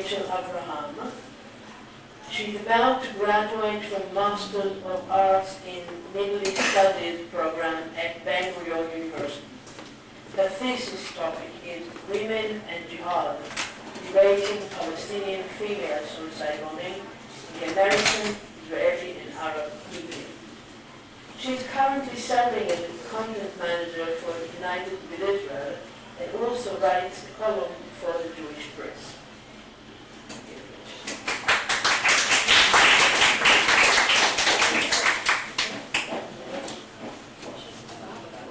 Rachel Avraham. She's about to graduate from Master of Arts in Middle East Studies program at Ben Gurion University. The thesis topic is Women and Jihad, Debating Palestinian Female Suicide Bombing in the American, Israeli, and Arab Community. She is currently serving as a content manager for United with Israel and also writes a column for the Jewish press.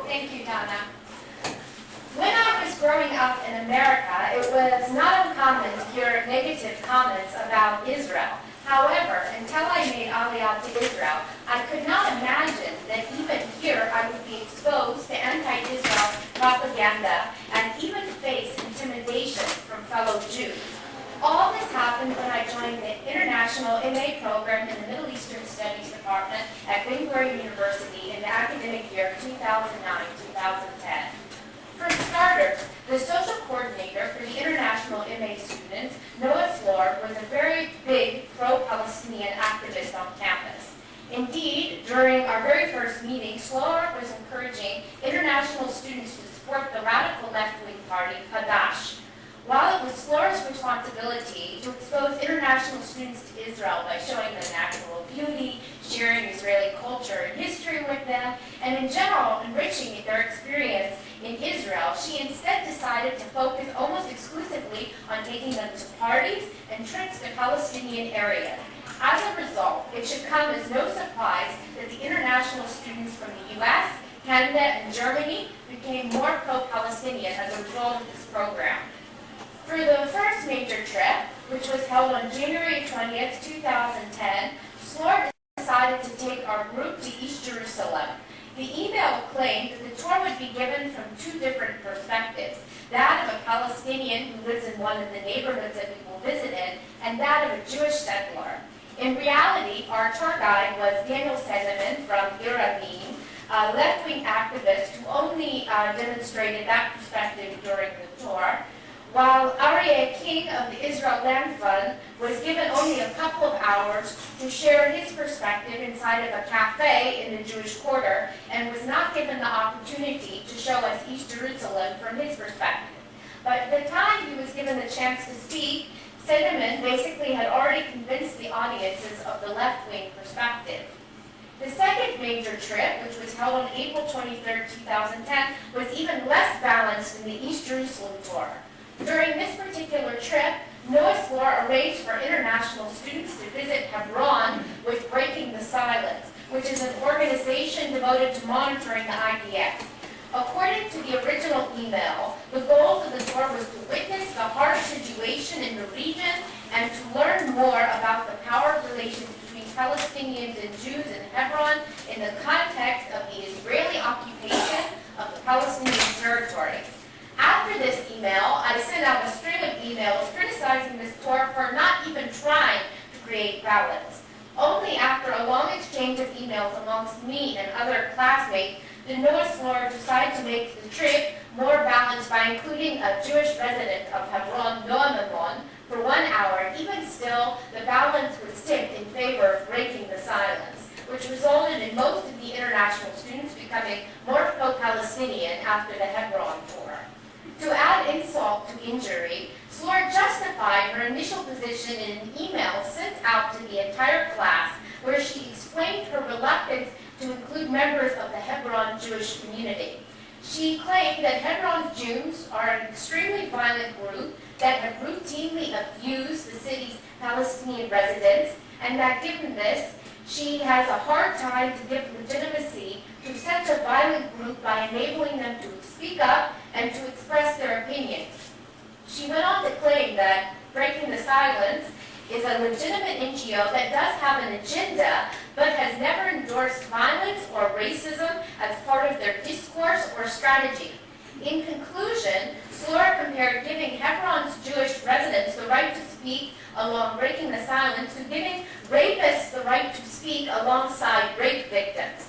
Thank you, Donna. When I was growing up in America, it was not uncommon to hear negative comments about Israel. However, until I made Aliyah to Israel, I could not imagine that even here I would be exposed to anti-Israel propaganda and even face intimidation from fellow Jews. All this happened when I joined the International MA program in the Middle Eastern Studies Department at Ben Gurion University in the academic year 2009-2010. For starters, the social coordinator for the International MA students, Noah Slor, was a very big pro-Palestinian activist on campus. Indeed, during our very first meeting, Slor was encouraging international students to support the radical left-wing party, Hadash. While it was Slor's responsibility to expose international students to Israel by showing them natural beauty, sharing Israeli culture and history with them, and in general enriching their experience in Israel, she instead decided to focus almost exclusively on taking them to parties and trips to Palestinian areas. As a result, it should come as no surprise that the international students from the US, Canada, and Germany became more pro-Palestinian as a result of this program. For the first major trip, which was held on January 20th, 2010, Slor decided to take our group to East Jerusalem. The email claimed that the tour would be given from two different perspectives, that of a Palestinian who lives in one of the neighborhoods that we will visit in, and that of a Jewish settler. In reality, our tour guide was Daniel Sedeman from Iravim, a left-wing activist who only demonstrated that perspective during the tour, while Aryeh King of the Israel Land Fund was given only a couple of hours to share his perspective inside of a cafe in the Jewish quarter and was not given the opportunity to show us East Jerusalem from his perspective. But at the time he was given the chance to speak, Sedeman basically had already convinced the audiences of the left-wing perspective. The second major trip, which was held on April 23, 2010, was even less balanced than the East Jerusalem tour. During this particular trip, Noah Slor arranged for international students to visit Hebron with Breaking the Silence, which is an organization devoted to monitoring the IDF. According to the original email, the goals of the tour was to witness the harsh situation in the region and to learn more about the power relations between Palestinians and Jews in Hebron in the context of the Israeli occupation of the Palestinian territories. After this email, I sent out a string of emails criticizing this tour for not even trying to create balance. Only after a long exchange of emails amongst me and other classmates did Noah Slor decide to make the trip more balanced by including a Jewish resident of Hebron, Noah Memon, for 1 hour. Even still, the balance was tipped in favor of breaking the silence, which resulted in most of the international students becoming more pro-Palestinian after the Hebron tour. To add insult to injury, Slor justified her initial position in an email sent out to the entire class where she explained her reluctance to include members of the Hebron Jewish community. She claimed that Hebron's Jews are an extremely violent group that have routinely abused the city's Palestinian residents, and that given this, she has a hard time to give legitimacy to such a violent group by enabling them to speak up and to express their opinions. She went on to claim that Breaking the Silence is a legitimate NGO that does have an agenda, but has never endorsed violence or racism as part of their discourse or strategy. In conclusion, Slor compared giving Hebron's Jewish residents the right to speak along Breaking the Silence to giving rapists the right to speak alongside rape victims.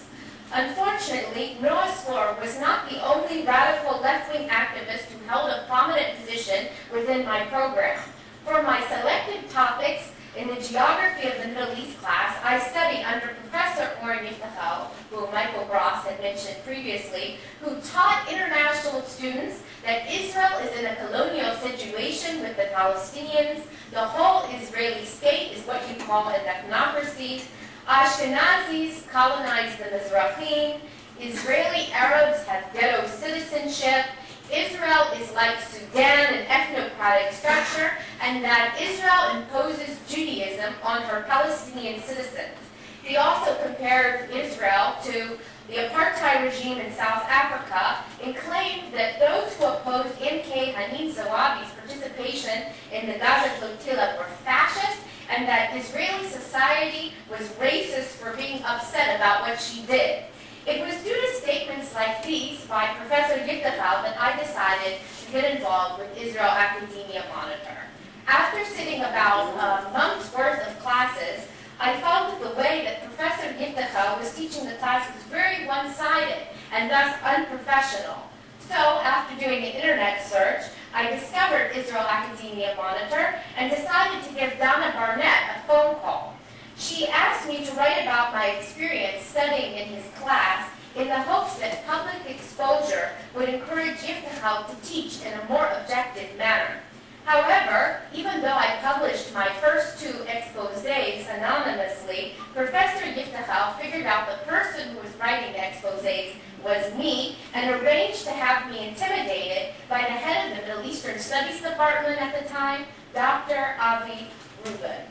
Unfortunately, Noah Slor was not the only radical left-wing activist who held a prominent position within my program. For my selected topics in the geography of the Middle East class, I studied under Professor Or Yiftachel, who Michael Gross had mentioned previously, who taught international students that Israel is in a colonial situation with the Palestinians. The whole Israeli state is what you call an ethnocracy. Ashkenazis colonized the Mizrahim. Israeli Arabs have ghetto citizenship. Israel is like Sudan, an ethnocratic structure, and that Israel imposes Judaism on her Palestinian citizens. He also compared Israel to the apartheid regime in South Africa and claimed that those who opposed MK Hanin Zawabi's participation in the Gaza flotilla were fascist, and that Israeli society was racist for being upset about what she did. It was due to statements like these by Professor Yiftachel that I decided to get involved with Israel Academia Monitor. After sitting about a month's worth of classes, I found that the way that Professor Yiftachel was teaching the class was very one-sided and thus unprofessional. So, after doing an internet search, I discovered Israel Academia Monitor and decided to give Donna Barnett a phone call. She asked me to write about my experience studying in his class in the hopes that public exposure would encourage Yiftachel to teach in a more objective manner. However, even though I published my first two exposés anonymously, Professor Yiftachel figured out the person who was writing the exposés was me and arranged to have me intimidated by the head of the Middle Eastern Studies Department at the time, Dr. Avi Rubin.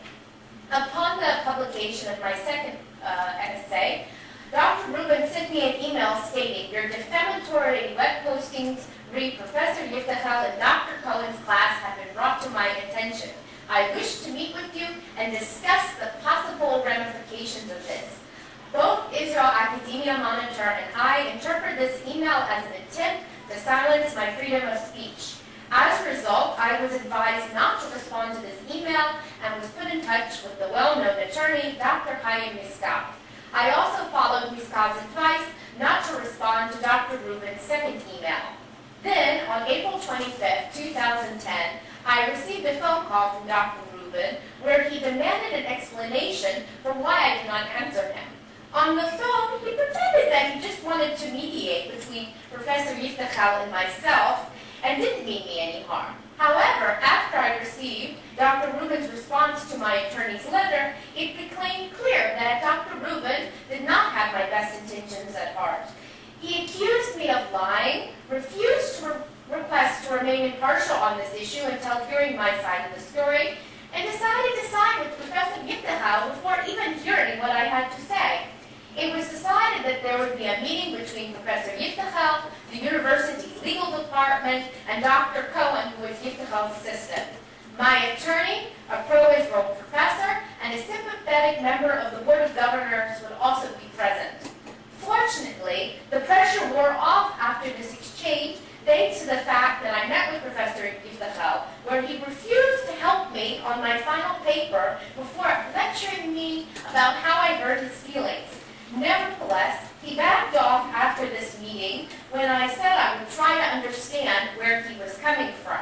Upon the publication of my second essay, Dr. Rubin sent me an email stating, "Your defamatory web postings read Professor Yiftachel and Dr. Cohen's class have been brought to my attention. I wish to meet with you and discuss the possible ramifications of this." Both Israel Academia Monitor and I interpret this email as an attempt to silence my freedom of speech. As a result, I was advised not to respond to this email and was put in touch with the well-known attorney, Dr. Chaim Miskav. I also followed Miskav's advice not to respond to Dr. Rubin's second email. Then, on April 25, 2010, I received a phone call from Dr. Rubin where he demanded an explanation for why I did not answer him. On the phone, he pretended that he just wanted to mediate between Professor Yiftachel and myself and didn't mean me any harm. However, after I received Dr. Rubin's response to my attorney's letter, it became clear that Dr. Rubin did not have my best intentions at heart. He accused me of lying, refused to request to remain impartial on this issue until hearing my side of the story, and decided to side with Professor Yiftachel before even hearing what I had to say. It was decided that there would be a meeting between Professor Yiftachel, the university's legal department, and Dr. Cohen, who was Yiftachel's assistant. My attorney, a pro-Israel professor, and a sympathetic member of the Board of Governors would also be present. Fortunately, the pressure wore off after this exchange, thanks to the fact that I met with Professor Yiftachel, where he refused to help me on my final paper before lecturing me about how I hurt his feelings. Nevertheless, he backed off after this meeting when I said I would try to understand where he was coming from.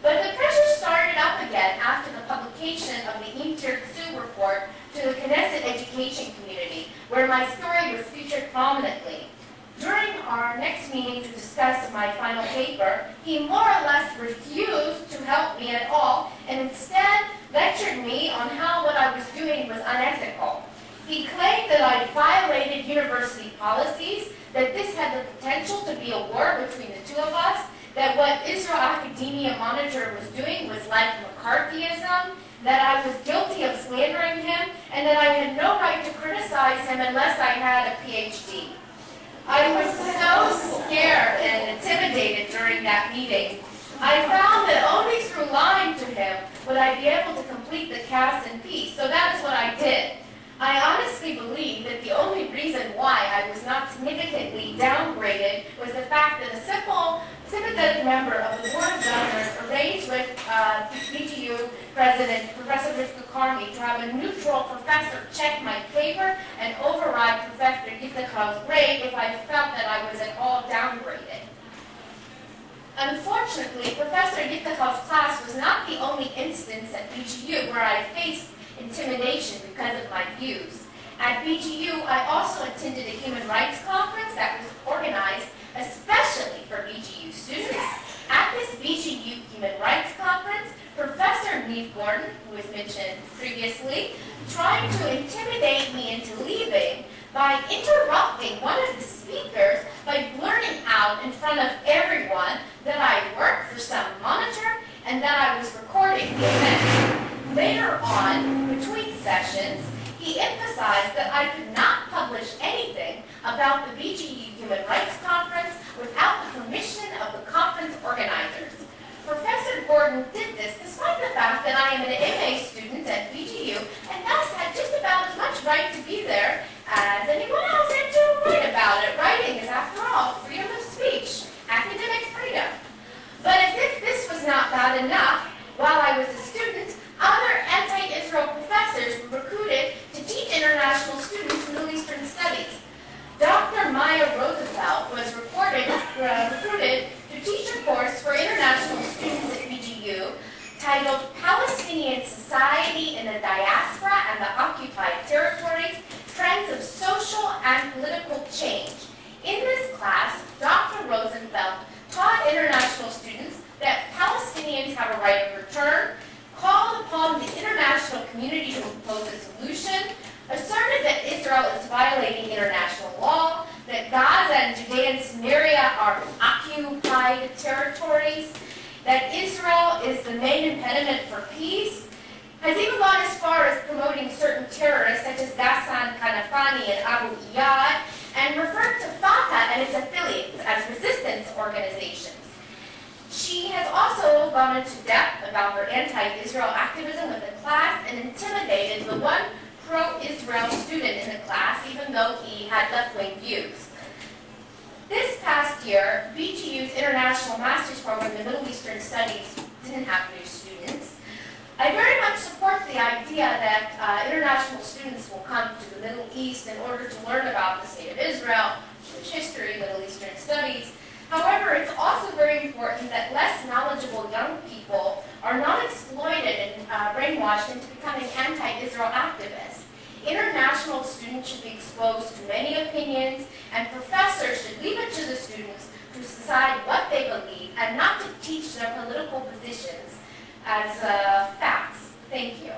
But the pressure started up again after the publication of the Im Tirtzu report to the Knesset education community, where my story was featured prominently. During our next meeting to discuss my final paper, he more or less refused to help me at all and instead lectured me on how what I was doing was unethical. He claimed that I violated university policies, that this had the potential to be a war between the two of us, that what Israel Academia Monitor was doing was like McCarthyism, that I was guilty of slandering him, and that I had no right to criticize him unless I had a PhD. I was so scared and intimidated during that meeting. I found that only through lying to him would I be able to complete the cast in peace, so that is what I did. I honestly believe that the only reason why I was not significantly downgraded was the fact that a sympathetic member of the Board of Governors arranged with BGU President Professor Rivka Karmi to have a neutral professor check my paper and override Professor Yiftachel's grade if I felt that I was at all downgraded. Unfortunately, Professor Yiftachel's class was not the only instance where I faced intimidation because of my views. At BGU, I also attended a human rights conference that was organized especially for BGU students. At this BGU Human Rights Conference, Professor Neve Gordon, who was mentioned previously, tried to intimidate me into leaving by interrupting one of the speakers by blurting out in front of everyone that I worked for some monitor and that I was recording the event. Later on, between sessions, he emphasized that I could not publish anything about the BGU Human Rights Conference without the permission of the conference organizers. Professor Gordon did this despite the fact that I am an MA student at BGU and thus had just about as much right to be there as anyone else had to write about it. Writing is, after all, freedom of speech, academic freedom. But as if this was not bad enough, while I was a student, other anti-Israel professors were recruited to teach international students Middle Eastern studies. Dr. Maya Roosevelt was recruited to teach a course for international students at BGU titled Palestinian Society in the Diaspora and the Occupied Territories, Trends of Social and Political Change. In this class, Dr. Roosevelt taught international students that Palestinians have a right of return, called upon the international community to impose a solution, asserted that Israel is violating international law, that Gaza and Judea and Samaria are occupied territories, that Israel is the main impediment for peace, has even gone as far as promoting certain terrorists such as Ghassan Kanafani and Abu Iyad, and referred to Fatah and its affiliates as resistance organizations. She has also gone into depth about her anti-Israel activism with the class and intimidated the one pro-Israel student in the class, even though he had left-wing views. This past year, BGU's International Master's Program in Middle Eastern Studies didn't have new students. I very much support the idea that international students will come to the Middle East in order to learn about the state of Israel, Jewish history, Middle Eastern studies. However, it's also very important that less knowledgeable young people are not exploited and brainwashed into becoming anti-Israel activists. International students should be exposed to many opinions, and professors should leave it to the students to decide what they believe and not to teach their political positions as facts. Thank you.